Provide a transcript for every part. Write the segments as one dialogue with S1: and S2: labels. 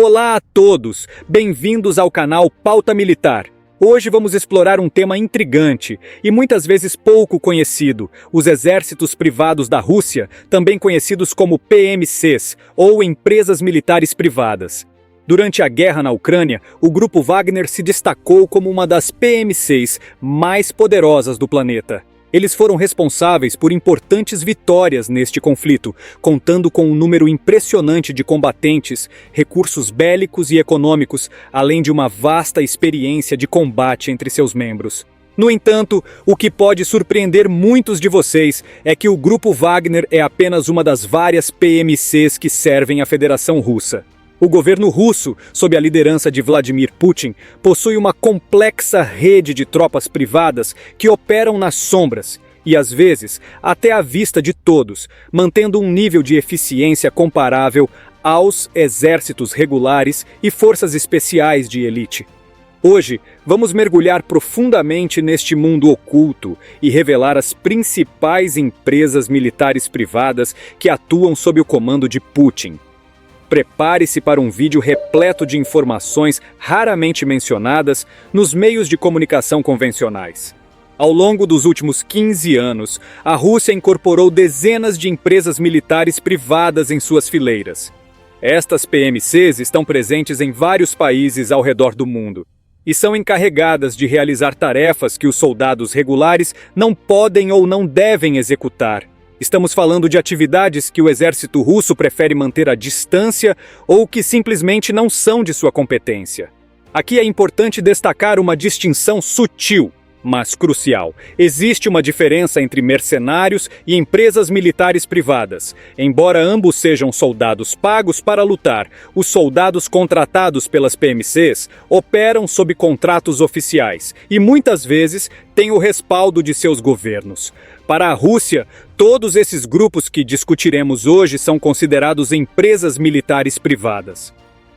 S1: Olá a todos, bem-vindos ao canal Pauta Militar. Hoje vamos explorar um tema intrigante e muitas vezes pouco conhecido, os exércitos privados da Rússia, também conhecidos como PMCs, ou empresas militares privadas. Durante a guerra na Ucrânia, o grupo Wagner se destacou como uma das PMCs mais poderosas do planeta. Eles foram responsáveis por importantes vitórias neste conflito, contando com um número impressionante de combatentes, recursos bélicos e econômicos, além de uma vasta experiência de combate entre seus membros. No entanto, o que pode surpreender muitos de vocês é que o grupo Wagner é apenas uma das várias PMCs que servem à Federação Russa. O governo russo, sob a liderança de Vladimir Putin, possui uma complexa rede de tropas privadas que operam nas sombras e, às vezes, até à vista de todos, mantendo um nível de eficiência comparável aos exércitos regulares e forças especiais de elite. Hoje, vamos mergulhar profundamente neste mundo oculto e revelar as principais empresas militares privadas que atuam sob o comando de Putin. Prepare-se para um vídeo repleto de informações raramente mencionadas nos meios de comunicação convencionais. Ao longo dos últimos 15 anos, a Rússia incorporou dezenas de empresas militares privadas em suas fileiras. Estas PMCs estão presentes em vários países ao redor do mundo e são encarregadas de realizar tarefas que os soldados regulares não podem ou não devem executar. Estamos falando de atividades que o exército russo prefere manter à distância ou que simplesmente não são de sua competência. Aqui é importante destacar uma distinção sutil, mas crucial. Existe uma diferença entre mercenários e empresas militares privadas. Embora ambos sejam soldados pagos para lutar, os soldados contratados pelas PMCs operam sob contratos oficiais e muitas vezes têm o respaldo de seus governos. Para a Rússia, todos esses grupos que discutiremos hoje são considerados empresas militares privadas.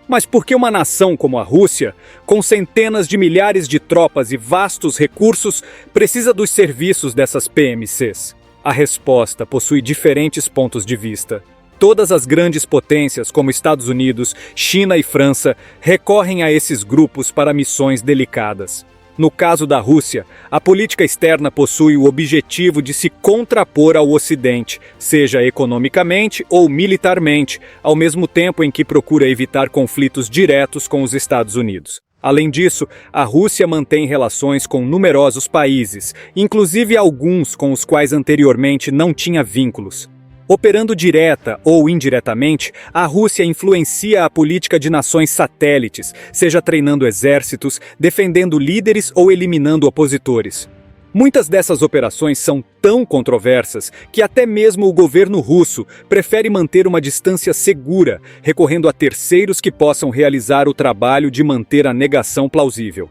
S1: Mas por que uma nação como a Rússia, com centenas de milhares de tropas e vastos recursos, precisa dos serviços dessas PMCs? A resposta possui diferentes pontos de vista. Todas as grandes potências, como Estados Unidos, China e França, recorrem a esses grupos para missões delicadas. No caso da Rússia, a política externa possui o objetivo de se contrapor ao Ocidente, seja economicamente ou militarmente, ao mesmo tempo em que procura evitar conflitos diretos com os Estados Unidos. Além disso, a Rússia mantém relações com numerosos países, inclusive alguns com os quais anteriormente não tinha vínculos. Operando direta ou indiretamente, a Rússia influencia a política de nações satélites, seja treinando exércitos, defendendo líderes ou eliminando opositores. Muitas dessas operações são tão controversas que até mesmo o governo russo prefere manter uma distância segura, recorrendo a terceiros que possam realizar o trabalho de manter a negação plausível.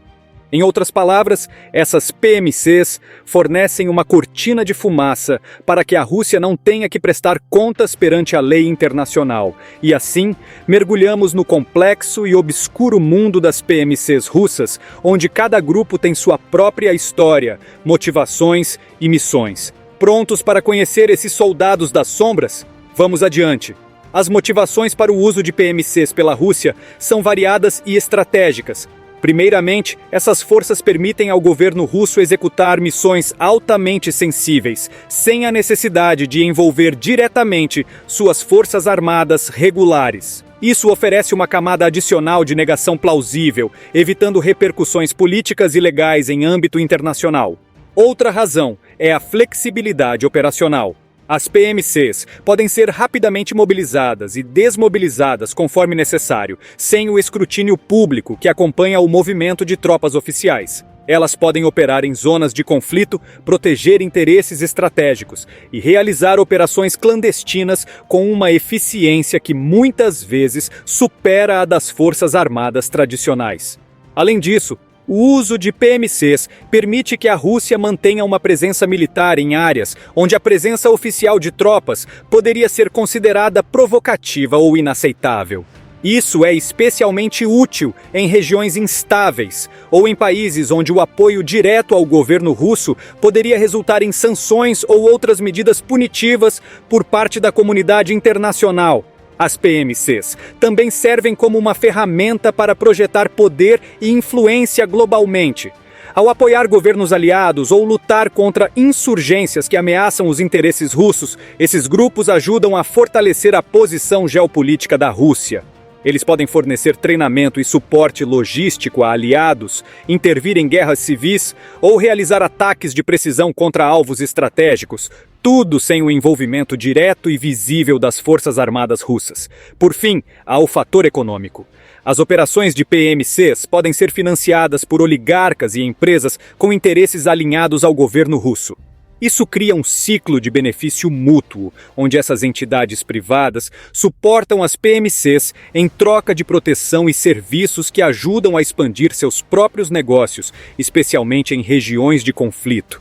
S1: Em outras palavras, essas PMCs fornecem uma cortina de fumaça para que a Rússia não tenha que prestar contas perante a lei internacional. E assim, mergulhamos no complexo e obscuro mundo das PMCs russas, onde cada grupo tem sua própria história, motivações e missões. Prontos para conhecer esses soldados das sombras? Vamos adiante! As motivações para o uso de PMCs pela Rússia são variadas e estratégicas. Primeiramente, essas forças permitem ao governo russo executar missões altamente sensíveis, sem a necessidade de envolver diretamente suas forças armadas regulares. Isso oferece uma camada adicional de negação plausível, evitando repercussões políticas e legais em âmbito internacional. Outra razão é a flexibilidade operacional. As PMCs podem ser rapidamente mobilizadas e desmobilizadas conforme necessário, sem o escrutínio público que acompanha o movimento de tropas oficiais. Elas podem operar em zonas de conflito, proteger interesses estratégicos e realizar operações clandestinas com uma eficiência que muitas vezes supera a das forças armadas tradicionais. Além disso, o uso de PMCs permite que a Rússia mantenha uma presença militar em áreas onde a presença oficial de tropas poderia ser considerada provocativa ou inaceitável. Isso é especialmente útil em regiões instáveis ou em países onde o apoio direto ao governo russo poderia resultar em sanções ou outras medidas punitivas por parte da comunidade internacional. As PMCs também servem como uma ferramenta para projetar poder e influência globalmente. Ao apoiar governos aliados ou lutar contra insurgências que ameaçam os interesses russos, esses grupos ajudam a fortalecer a posição geopolítica da Rússia. Eles podem fornecer treinamento e suporte logístico a aliados, intervir em guerras civis ou realizar ataques de precisão contra alvos estratégicos, tudo sem o envolvimento direto e visível das Forças Armadas russas. Por fim, há o fator econômico. As operações de PMCs podem ser financiadas por oligarcas e empresas com interesses alinhados ao governo russo. Isso cria um ciclo de benefício mútuo, onde essas entidades privadas suportam as PMCs em troca de proteção e serviços que ajudam a expandir seus próprios negócios, especialmente em regiões de conflito.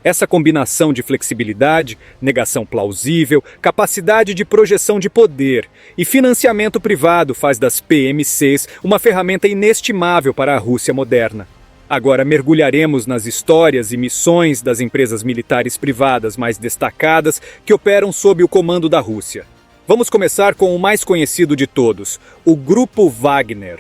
S1: Essa combinação de flexibilidade, negação plausível, capacidade de projeção de poder e financiamento privado faz das PMCs uma ferramenta inestimável para a Rússia moderna. Agora mergulharemos nas histórias e missões das empresas militares privadas mais destacadas que operam sob o comando da Rússia. Vamos começar com o mais conhecido de todos, o Grupo Wagner.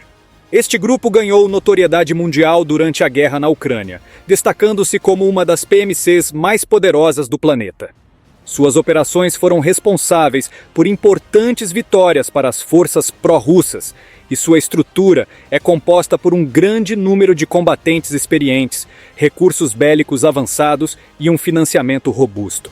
S1: Este grupo ganhou notoriedade mundial durante a guerra na Ucrânia, destacando-se como uma das PMCs mais poderosas do planeta. Suas operações foram responsáveis por importantes vitórias para as forças pró-russas, e sua estrutura é composta por um grande número de combatentes experientes, recursos bélicos avançados e um financiamento robusto.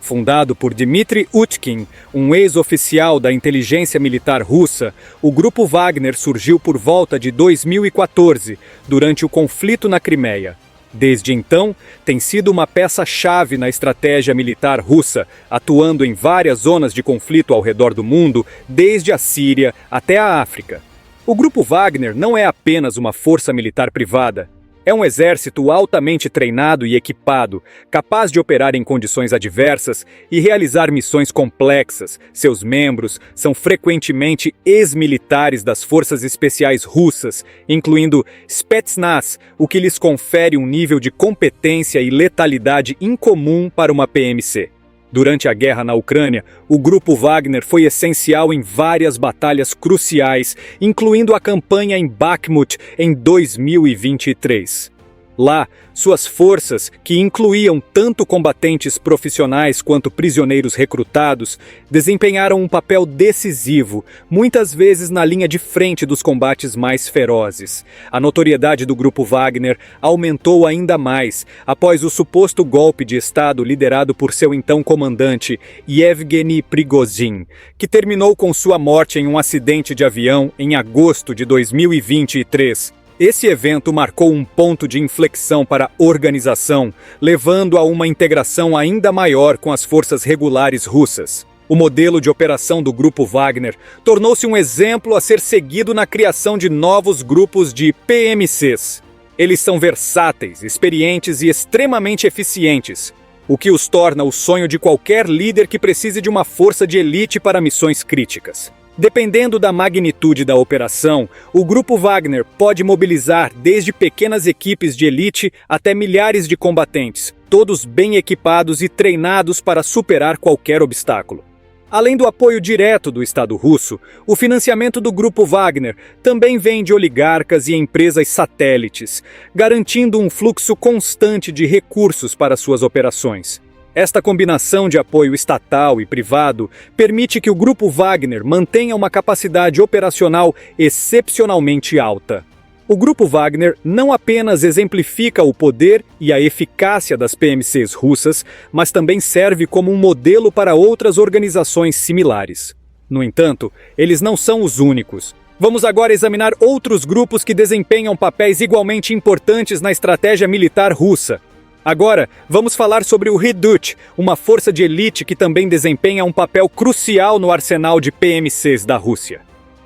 S1: Fundado por Dmitry Utkin, um ex-oficial da inteligência militar russa, o Grupo Wagner surgiu por volta de 2014, durante o conflito na Crimeia. Desde então, tem sido uma peça-chave na estratégia militar russa, atuando em várias zonas de conflito ao redor do mundo, desde a Síria até a África. O Grupo Wagner não é apenas uma força militar privada. É um exército altamente treinado e equipado, capaz de operar em condições adversas e realizar missões complexas. Seus membros são frequentemente ex-militares das forças especiais russas, incluindo Spetsnaz, o que lhes confere um nível de competência e letalidade incomum para uma PMC. Durante a guerra na Ucrânia, o Grupo Wagner foi essencial em várias batalhas cruciais, incluindo a campanha em Bakhmut em 2023. Lá, suas forças, que incluíam tanto combatentes profissionais quanto prisioneiros recrutados, desempenharam um papel decisivo, muitas vezes na linha de frente dos combates mais ferozes. A notoriedade do Grupo Wagner aumentou ainda mais após o suposto golpe de Estado liderado por seu então comandante, Yevgeny Prigozhin, que terminou com sua morte em um acidente de avião em agosto de 2023. Esse evento marcou um ponto de inflexão para a organização, levando a uma integração ainda maior com as forças regulares russas. O modelo de operação do Grupo Wagner tornou-se um exemplo a ser seguido na criação de novos grupos de PMCs. Eles são versáteis, experientes e extremamente eficientes, o que os torna o sonho de qualquer líder que precise de uma força de elite para missões críticas. Dependendo da magnitude da operação, o Grupo Wagner pode mobilizar desde pequenas equipes de elite até milhares de combatentes, todos bem equipados e treinados para superar qualquer obstáculo. Além do apoio direto do Estado russo, o financiamento do Grupo Wagner também vem de oligarcas e empresas satélites, garantindo um fluxo constante de recursos para suas operações. Esta combinação de apoio estatal e privado permite que o Grupo Wagner mantenha uma capacidade operacional excepcionalmente alta. O Grupo Wagner não apenas exemplifica o poder e a eficácia das PMCs russas, mas também serve como um modelo para outras organizações similares. No entanto, eles não são os únicos. Vamos agora examinar outros grupos que desempenham papéis igualmente importantes na estratégia militar russa. Agora, vamos falar sobre o Redut, uma força de elite que também desempenha um papel crucial no arsenal de PMCs da Rússia.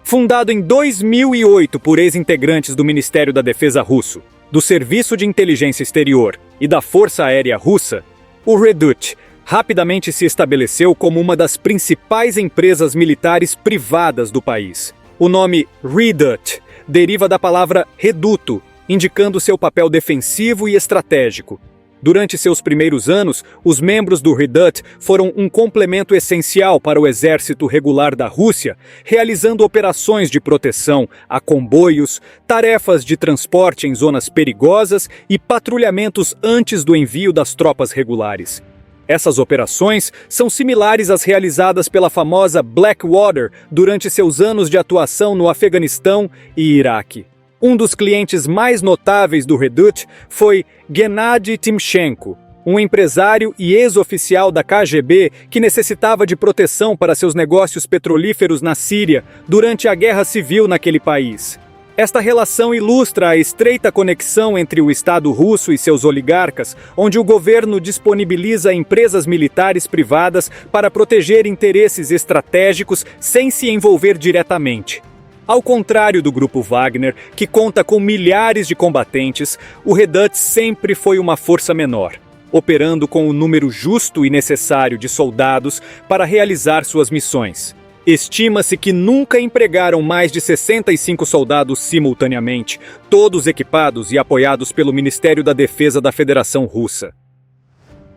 S1: Fundado em 2008 por ex-integrantes do Ministério da Defesa russo, do Serviço de Inteligência Exterior e da Força Aérea Russa, o Redut rapidamente se estabeleceu como uma das principais empresas militares privadas do país. O nome Redut deriva da palavra reduto, indicando seu papel defensivo e estratégico. Durante seus primeiros anos, os membros do Redut foram um complemento essencial para o exército regular da Rússia, realizando operações de proteção a comboios, tarefas de transporte em zonas perigosas e patrulhamentos antes do envio das tropas regulares. Essas operações são similares às realizadas pela famosa Blackwater durante seus anos de atuação no Afeganistão e Iraque. Um dos clientes mais notáveis do Redut foi Gennady Timchenko, um empresário e ex-oficial da KGB que necessitava de proteção para seus negócios petrolíferos na Síria durante a guerra civil naquele país. Esta relação ilustra a estreita conexão entre o Estado russo e seus oligarcas, onde o governo disponibiliza empresas militares privadas para proteger interesses estratégicos sem se envolver diretamente. Ao contrário do Grupo Wagner, que conta com milhares de combatentes, o Redut sempre foi uma força menor, operando com o número justo e necessário de soldados para realizar suas missões. Estima-se que nunca empregaram mais de 65 soldados simultaneamente, todos equipados e apoiados pelo Ministério da Defesa da Federação Russa.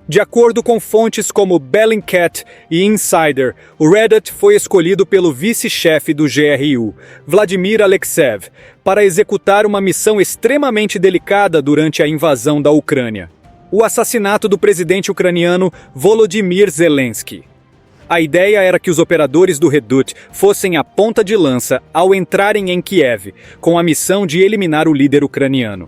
S1: De acordo com fontes como Bellingcat e Insider, o Redut foi escolhido pelo vice-chefe do GRU, Vladimir Alekseev, para executar uma missão extremamente delicada durante a invasão da Ucrânia: o assassinato do presidente ucraniano Volodymyr Zelensky. A ideia era que os operadores do Redut fossem a ponta de lança ao entrarem em Kiev, com a missão de eliminar o líder ucraniano.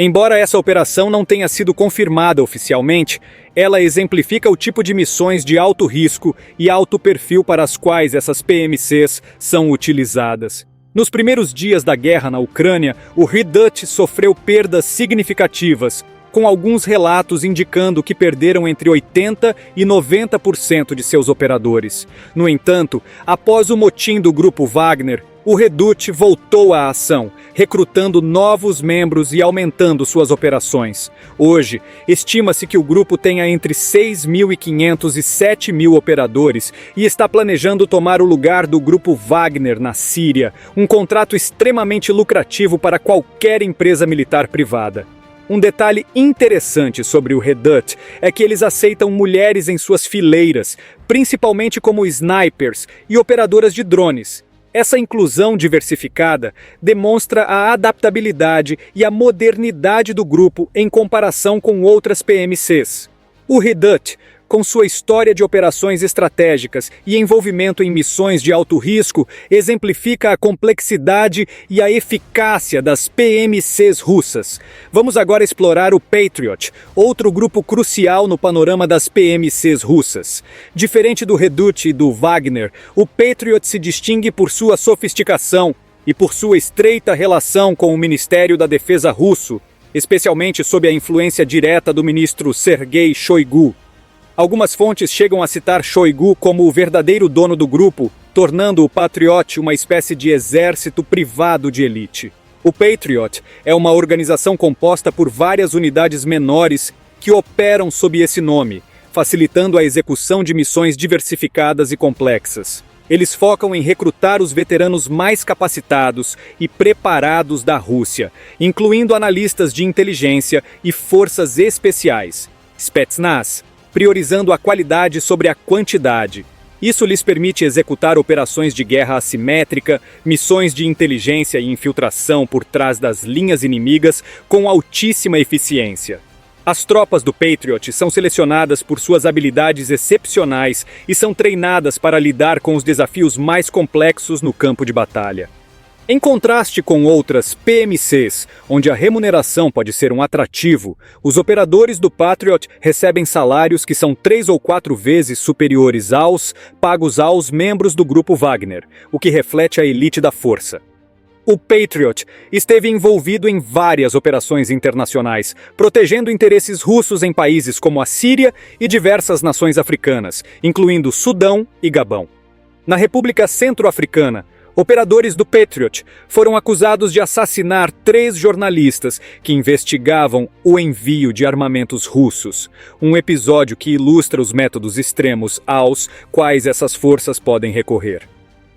S1: Embora essa operação não tenha sido confirmada oficialmente, ela exemplifica o tipo de missões de alto risco e alto perfil para as quais essas PMCs são utilizadas. Nos primeiros dias da guerra na Ucrânia, o Redut sofreu perdas significativas, com alguns relatos indicando que perderam entre 80% e 90% de seus operadores. No entanto, após o motim do Grupo Wagner, o Redut voltou à ação, recrutando novos membros e aumentando suas operações. Hoje, estima-se que o grupo tenha entre 6.500 e 7.000 operadores e está planejando tomar o lugar do Grupo Wagner na Síria, um contrato extremamente lucrativo para qualquer empresa militar privada. Um detalhe interessante sobre o Redut é que eles aceitam mulheres em suas fileiras, principalmente como snipers e operadoras de drones. Essa inclusão diversificada demonstra a adaptabilidade e a modernidade do grupo em comparação com outras PMCs. O Redut, com sua história de operações estratégicas e envolvimento em missões de alto risco, exemplifica a complexidade e a eficácia das PMCs russas. Vamos agora explorar o Patriot, outro grupo crucial no panorama das PMCs russas. Diferente do Redut e do Wagner, o Patriot se distingue por sua sofisticação e por sua estreita relação com o Ministério da Defesa russo, especialmente sob a influência direta do ministro Sergei Shoigu. Algumas fontes chegam a citar Shoigu como o verdadeiro dono do grupo, tornando o Patriot uma espécie de exército privado de elite. O Patriot é uma organização composta por várias unidades menores que operam sob esse nome, facilitando a execução de missões diversificadas e complexas. Eles focam em recrutar os veteranos mais capacitados e preparados da Rússia, incluindo analistas de inteligência e forças especiais, Spetsnaz, priorizando a qualidade sobre a quantidade. Isso lhes permite executar operações de guerra assimétrica, missões de inteligência e infiltração por trás das linhas inimigas com altíssima eficiência. As tropas do Patriot são selecionadas por suas habilidades excepcionais e são treinadas para lidar com os desafios mais complexos no campo de batalha. Em contraste com outras PMCs, onde a remuneração pode ser um atrativo, os operadores do Patriot recebem salários que são 3 ou 4 vezes superiores aos pagos aos membros do Grupo Wagner, o que reflete a elite da força. O Patriot esteve envolvido em várias operações internacionais, protegendo interesses russos em países como a Síria e diversas nações africanas, incluindo Sudão e Gabão. Na República Centro-Africana, operadores do Patriot foram acusados de assassinar 3 jornalistas que investigavam o envio de armamentos russos, um episódio que ilustra os métodos extremos aos quais essas forças podem recorrer.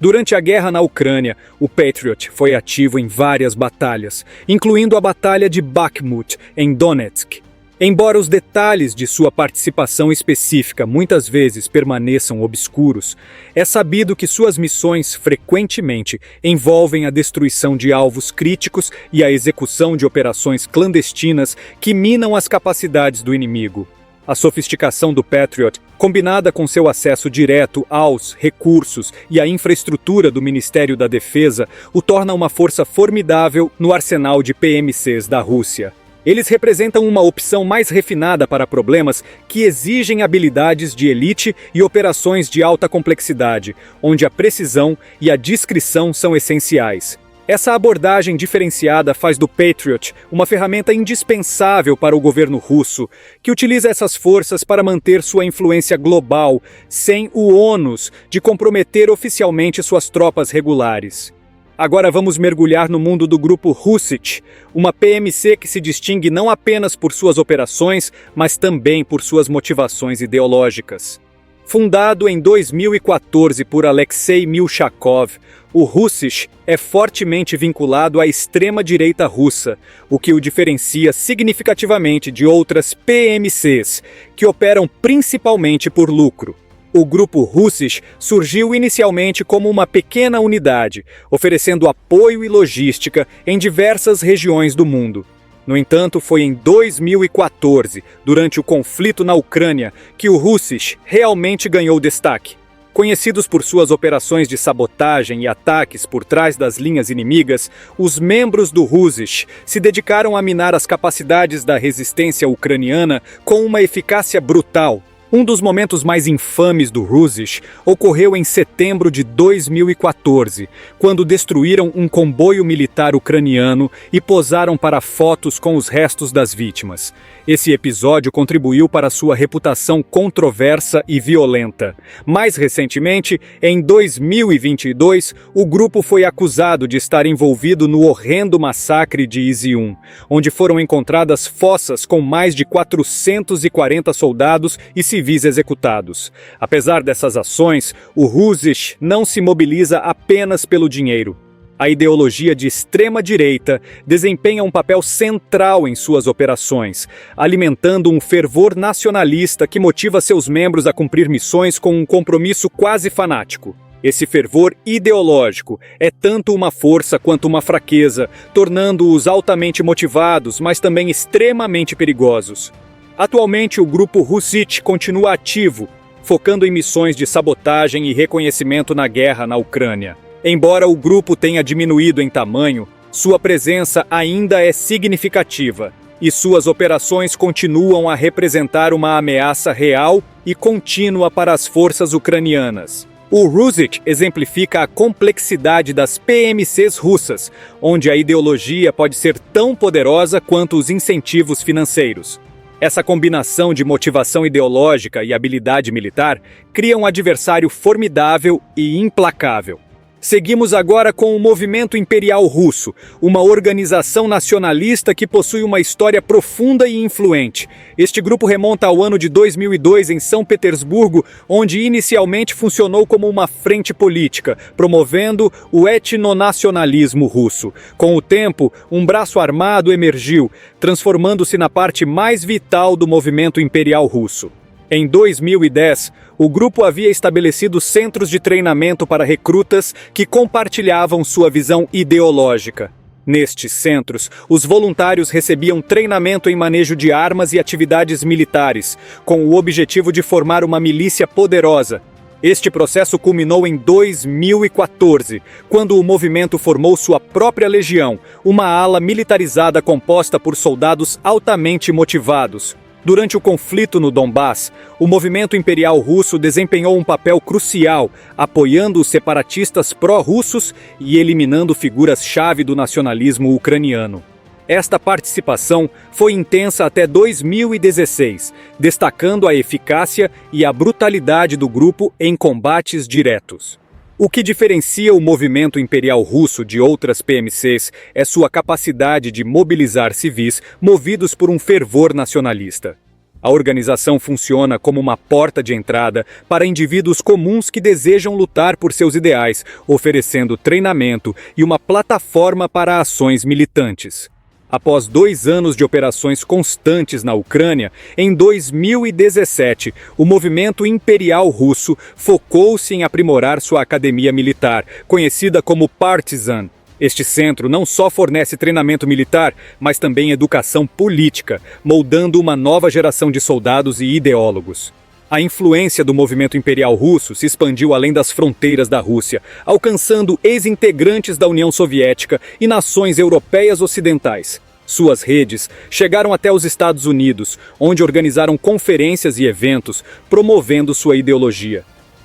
S1: Durante a guerra na Ucrânia, o Patriot foi ativo em várias batalhas, incluindo a Batalha de Bakhmut, em Donetsk. Embora os detalhes de sua participação específica muitas vezes permaneçam obscuros, é sabido que suas missões frequentemente envolvem a destruição de alvos críticos e a execução de operações clandestinas que minam as capacidades do inimigo. A sofisticação do Patriot, combinada com seu acesso direto aos recursos e à infraestrutura do Ministério da Defesa, o torna uma força formidável no arsenal de PMCs da Rússia. Eles representam uma opção mais refinada para problemas que exigem habilidades de elite e operações de alta complexidade, onde a precisão e a discrição são essenciais. Essa abordagem diferenciada faz do Patriot uma ferramenta indispensável para o governo russo, que utiliza essas forças para manter sua influência global, sem o ônus de comprometer oficialmente suas tropas regulares. Agora vamos mergulhar no mundo do grupo Husich, uma PMC que se distingue não apenas por suas operações, mas também por suas motivações ideológicas. Fundado em 2014 por Alexei Milshakov, o Husich é fortemente vinculado à extrema-direita russa, o que o diferencia significativamente de outras PMCs, que operam principalmente por lucro. O grupo Husich surgiu inicialmente como uma pequena unidade, oferecendo apoio e logística em diversas regiões do mundo. No entanto, foi em 2014, durante o conflito na Ucrânia, que o Husich realmente ganhou destaque. Conhecidos por suas operações de sabotagem e ataques por trás das linhas inimigas, os membros do Husich se dedicaram a minar as capacidades da resistência ucraniana com uma eficácia brutal. Um dos momentos mais infames do Husich ocorreu em setembro de 2014, quando destruíram um comboio militar ucraniano e posaram para fotos com os restos das vítimas. Esse episódio contribuiu para sua reputação controversa e violenta. Mais recentemente, em 2022, o grupo foi acusado de estar envolvido no horrendo massacre de Izium, onde foram encontradas fossas com mais de 440 soldados e civis executados. Apesar dessas ações, o Husich não se mobiliza apenas pelo dinheiro. A ideologia de extrema-direita desempenha um papel central em suas operações, alimentando um fervor nacionalista que motiva seus membros a cumprir missões com um compromisso quase fanático. Esse fervor ideológico é tanto uma força quanto uma fraqueza, tornando-os altamente motivados, mas também extremamente perigosos. Atualmente, o grupo Husich continua ativo, focando em missões de sabotagem e reconhecimento na guerra na Ucrânia. Embora o grupo tenha diminuído em tamanho, sua presença ainda é significativa e suas operações continuam a representar uma ameaça real e contínua para as forças ucranianas. O Husich exemplifica a complexidade das PMCs russas, onde a ideologia pode ser tão poderosa quanto os incentivos financeiros. Essa combinação de motivação ideológica e habilidade militar cria um adversário formidável e implacável. Seguimos agora com o Movimento Imperial Russo, uma organização nacionalista que possui uma história profunda e influente. Este grupo remonta ao ano de 2002 em São Petersburgo, onde inicialmente funcionou como uma frente política, promovendo o etnonacionalismo russo. Com o tempo, um braço armado emergiu, transformando-se na parte mais vital do movimento imperial russo. Em 2010, o grupo havia estabelecido centros de treinamento para recrutas que compartilhavam sua visão ideológica. Nestes centros, os voluntários recebiam treinamento em manejo de armas e atividades militares, com o objetivo de formar uma milícia poderosa. Este processo culminou em 2014, quando o movimento formou sua própria legião, uma ala militarizada composta por soldados altamente motivados. Durante o conflito no Donbass, o movimento imperial russo desempenhou um papel crucial, apoiando os separatistas pró-russos e eliminando figuras-chave do nacionalismo ucraniano. Esta participação foi intensa até 2016, destacando a eficácia e a brutalidade do grupo em combates diretos. O que diferencia o movimento imperial russo de outras PMCs é sua capacidade de mobilizar civis movidos por um fervor nacionalista. A organização funciona como uma porta de entrada para indivíduos comuns que desejam lutar por seus ideais, oferecendo treinamento e uma plataforma para ações militantes. Após 2 anos de operações constantes na Ucrânia, em 2017, o movimento imperial russo focou-se em aprimorar sua academia militar, conhecida como Partizan. Este centro não só fornece treinamento militar, mas também educação política, moldando uma nova geração de soldados e ideólogos. A influência do movimento imperial russo se expandiu além das fronteiras da Rússia, alcançando ex-integrantes da União Soviética e nações europeias ocidentais. Suas redes chegaram até os Estados Unidos, onde organizaram conferências e eventos promovendo sua ideologia.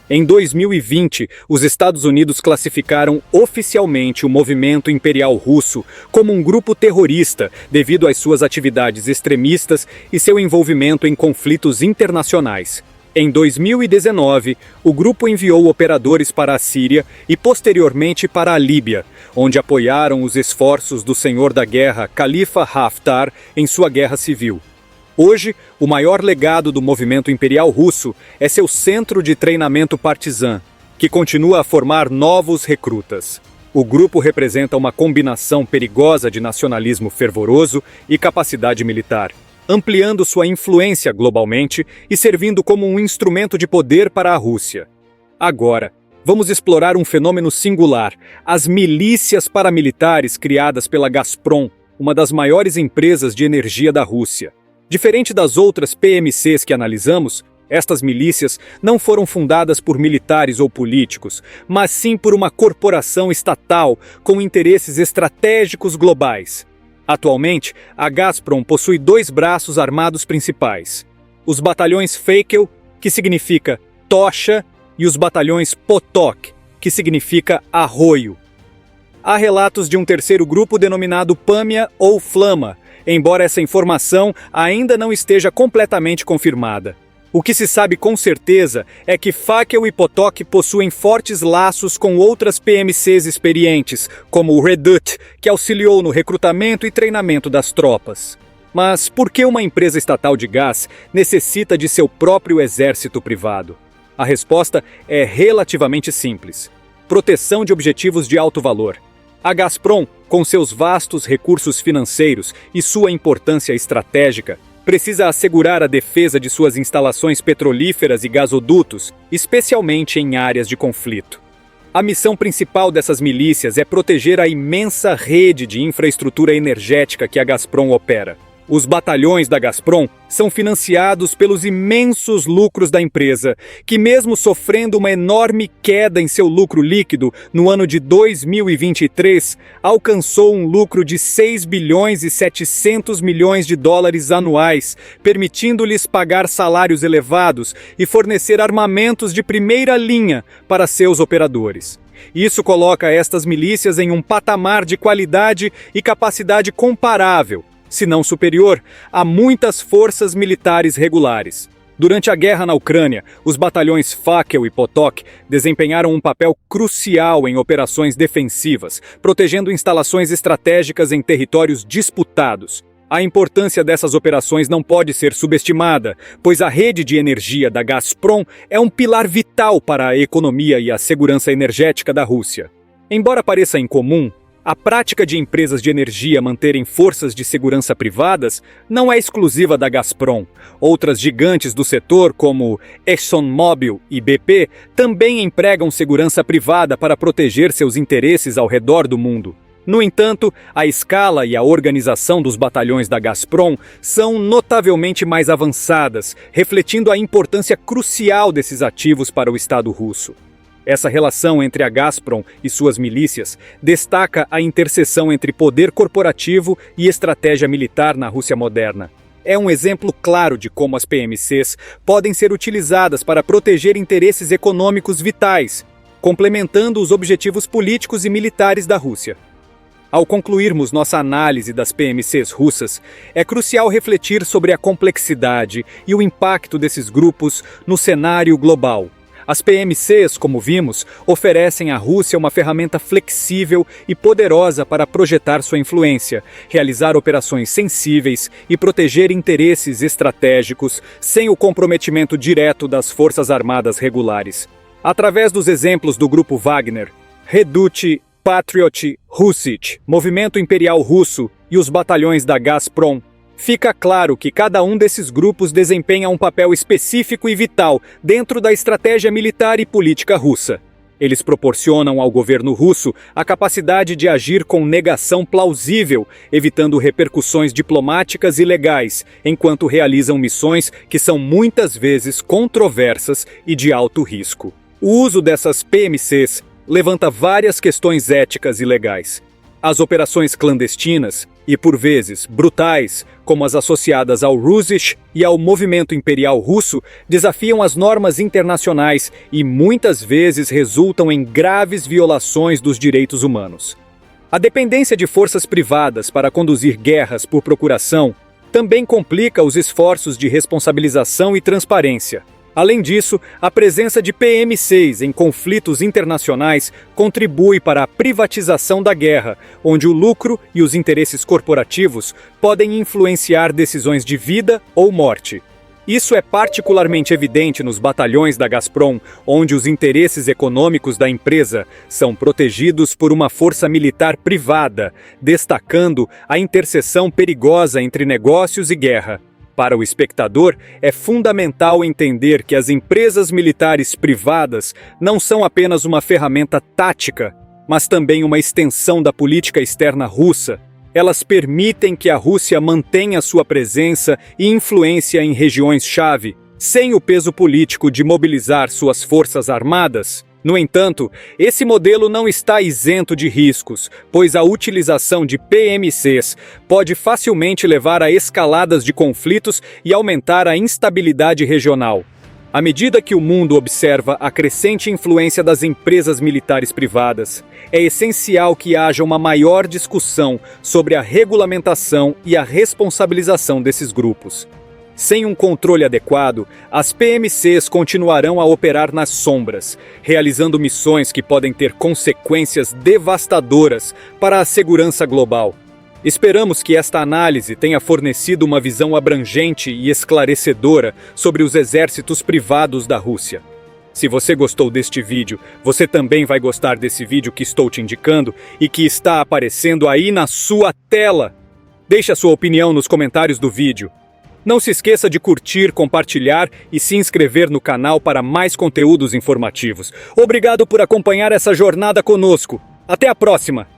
S1: Em 2020, os Estados Unidos classificaram oficialmente o movimento imperial russo como um grupo terrorista devido às suas atividades extremistas e seu envolvimento em conflitos internacionais. Em 2019, o grupo enviou operadores para a Síria e posteriormente para a Líbia, onde apoiaram os esforços do senhor da guerra Khalifa Haftar em sua guerra civil. Hoje, o maior legado do movimento imperial russo é seu centro de treinamento Partizan, que continua a formar novos recrutas. O grupo representa uma combinação perigosa de nacionalismo fervoroso e capacidade militar, ampliando sua influência globalmente e servindo como um instrumento de poder para a Rússia. Agora, vamos explorar um fenômeno singular: as milícias paramilitares criadas pela Gazprom, uma das maiores empresas de energia da Rússia. Diferente das outras PMCs que analisamos, estas milícias não foram fundadas por militares ou políticos, mas sim por uma corporação estatal com interesses estratégicos globais. Atualmente, a Gazprom possui 2 braços armados principais: os batalhões Feikel, que significa tocha, e os batalhões Potok, que significa arroio. Há relatos de um terceiro grupo denominado Pâmia ou Flama, embora essa informação ainda não esteja completamente confirmada. O que se sabe com certeza é que Fakel e Potok possuem fortes laços com outras PMCs experientes, como o Redut, que auxiliou no recrutamento e treinamento das tropas. Mas por que uma empresa estatal de gás necessita de seu próprio exército privado? A resposta é relativamente simples: proteção de objetivos de alto valor. A Gazprom, com seus vastos recursos financeiros e sua importância estratégica, precisa assegurar a defesa de suas instalações petrolíferas e gasodutos, especialmente em áreas de conflito. A missão principal dessas milícias é proteger a imensa rede de infraestrutura energética que a Gazprom opera. Os batalhões da Gazprom são financiados pelos imensos lucros da empresa, que mesmo sofrendo uma enorme queda em seu lucro líquido no ano de 2023, alcançou um lucro de 6 bilhões e 700 milhões de dólares anuais, permitindo-lhes pagar salários elevados e fornecer armamentos de primeira linha para seus operadores. Isso coloca estas milícias em um patamar de qualidade e capacidade comparável, se não superior, a muitas forças militares regulares. Durante a guerra na Ucrânia, os batalhões Fakel e Potok desempenharam um papel crucial em operações defensivas, protegendo instalações estratégicas em territórios disputados. A importância dessas operações não pode ser subestimada, pois a rede de energia da Gazprom é um pilar vital para a economia e a segurança energética da Rússia. Embora pareça incomum, a prática de empresas de energia manterem forças de segurança privadas não é exclusiva da Gazprom. Outras gigantes do setor, como ExxonMobil e BP, também empregam segurança privada para proteger seus interesses ao redor do mundo. No entanto, a escala e a organização dos batalhões da Gazprom são notavelmente mais avançadas, refletindo a importância crucial desses ativos para o Estado russo. Essa relação entre a Gazprom e suas milícias destaca a interseção entre poder corporativo e estratégia militar na Rússia moderna. É um exemplo claro de como as PMCs podem ser utilizadas para proteger interesses econômicos vitais, complementando os objetivos políticos e militares da Rússia. Ao concluirmos nossa análise das PMCs russas, é crucial refletir sobre a complexidade e o impacto desses grupos no cenário global. As PMCs, como vimos, oferecem à Rússia uma ferramenta flexível e poderosa para projetar sua influência, realizar operações sensíveis e proteger interesses estratégicos sem o comprometimento direto das forças armadas regulares. Através dos exemplos do Grupo Wagner, Redut, Patriot, Russich, Movimento Imperial Russo e os batalhões da Gazprom, fica claro que cada um desses grupos desempenha um papel específico e vital dentro da estratégia militar e política russa. Eles proporcionam ao governo russo a capacidade de agir com negação plausível, evitando repercussões diplomáticas e legais, enquanto realizam missões que são muitas vezes controversas e de alto risco. O uso dessas PMCs levanta várias questões éticas e legais. As operações clandestinas, e por vezes brutais, como as associadas ao Rusisch e ao movimento imperial russo, desafiam as normas internacionais e muitas vezes resultam em graves violações dos direitos humanos. A dependência de forças privadas para conduzir guerras por procuração também complica os esforços de responsabilização e transparência. Além disso, a presença de PMCs em conflitos internacionais contribui para a privatização da guerra, onde o lucro e os interesses corporativos podem influenciar decisões de vida ou morte. Isso é particularmente evidente nos batalhões da Gazprom, onde os interesses econômicos da empresa são protegidos por uma força militar privada, destacando a interseção perigosa entre negócios e guerra. Para o espectador, é fundamental entender que as empresas militares privadas não são apenas uma ferramenta tática, mas também uma extensão da política externa russa. Elas permitem que a Rússia mantenha sua presença e influência em regiões-chave, sem o peso político de mobilizar suas forças armadas. No entanto, esse modelo não está isento de riscos, pois a utilização de PMCs pode facilmente levar a escaladas de conflitos e aumentar a instabilidade regional. À medida que o mundo observa a crescente influência das empresas militares privadas, é essencial que haja uma maior discussão sobre a regulamentação e a responsabilização desses grupos. Sem um controle adequado, as PMCs continuarão a operar nas sombras, realizando missões que podem ter consequências devastadoras para a segurança global. Esperamos que esta análise tenha fornecido uma visão abrangente e esclarecedora sobre os exércitos privados da Rússia. Se você gostou deste vídeo, você também vai gostar desse vídeo que estou te indicando e que está aparecendo aí na sua tela. Deixe a sua opinião nos comentários do vídeo. Não se esqueça de curtir, compartilhar e se inscrever no canal para mais conteúdos informativos. Obrigado por acompanhar essa jornada conosco. Até a próxima!